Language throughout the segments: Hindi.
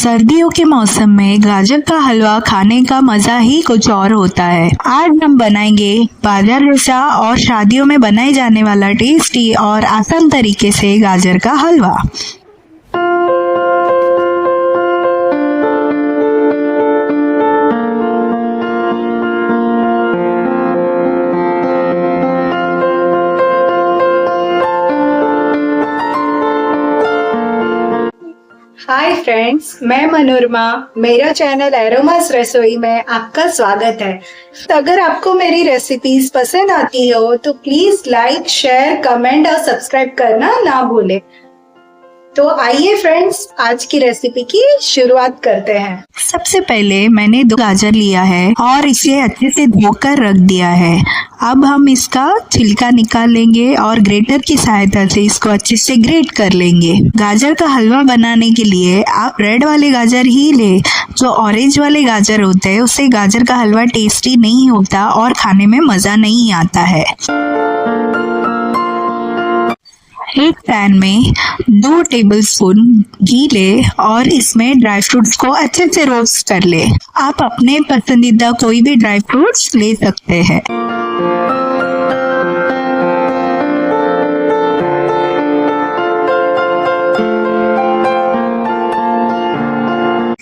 सर्दियों के मौसम में गाजर का हलवा खाने का मजा ही कुछ और होता है। आज हम बनाएंगे बाजार जैसा और शादियों में बनाए जाने वाला टेस्टी और आसान तरीके से गाजर का हलवा। हाय फ्रेंड्स, मैं मनोरमा, मेरा चैनल एरोमास रसोई में आपका स्वागत है। अगर आपको मेरी रेसिपीज पसंद आती हो तो प्लीज लाइक, शेयर, कमेंट और सब्सक्राइब करना ना भूलें। तो आइए फ्रेंड्स, आज की रेसिपी की शुरुआत करते हैं। सबसे पहले मैंने 2 गाजर लिया है और इसे अच्छे से धोकर रख दिया है। अब हम इसका छिलका निकाल लेंगे और ग्रेटर की सहायता से इसको अच्छे से ग्रेट कर लेंगे। गाजर का हलवा बनाने के लिए आप रेड वाले गाजर ही ले। जो ऑरेंज वाले गाजर होते हैं उससे गाजर का हलवा टेस्टी नहीं होता और खाने में मजा नहीं आता है। एक पैन में 2 टेबलस्पून घी ले और इसमें ड्राई फ्रूट्स को अच्छे से रोस्ट कर ले। आप अपने पसंदीदा कोई भी ड्राई फ्रूट्स ले सकते हैं।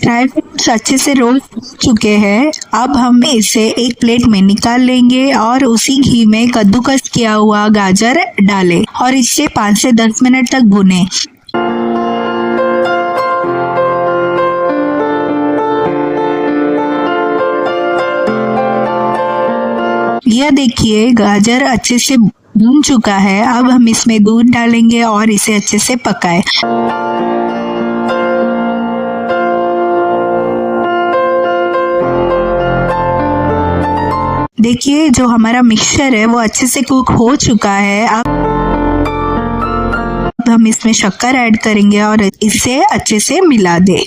ड्राई फ्रूट्स अच्छे से रोस्ट हो चुके हैं। अब हम इसे एक प्लेट में निकाल लेंगे और उसी घी में कद्दूकस किया हुआ गाजर डालें और इसे 5 से 10 मिनट तक भुनें। यह देखिए, गाजर अच्छे से भुन चुका है। अब हम इसमें दूध डालेंगे और इसे अच्छे से पकाएं। देखिए, जो हमारा मिक्सचर है वो अच्छे से कुक हो चुका है। अब हम इसमें शक्कर ऐड करेंगे और इसे अच्छे से मिला दे।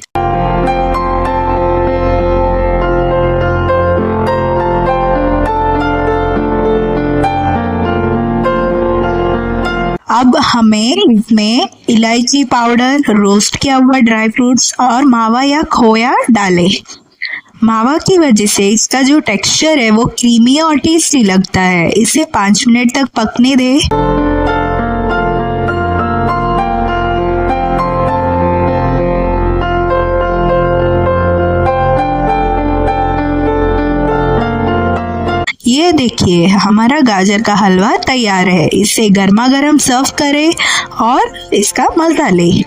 अब हमें इसमें इलायची पाउडर, रोस्ट किया हुआ ड्राई फ्रूट्स और मावा या खोया डालें। मावा की वजह से इसका जो टेक्सचर है वो क्रीमी और टेस्टी लगता है। इसे 5 मिनट तक पकने दे। ये देखिए, हमारा गाजर का हलवा तैयार है। इसे गर्मा गर्म सर्व करें और इसका मजा लें।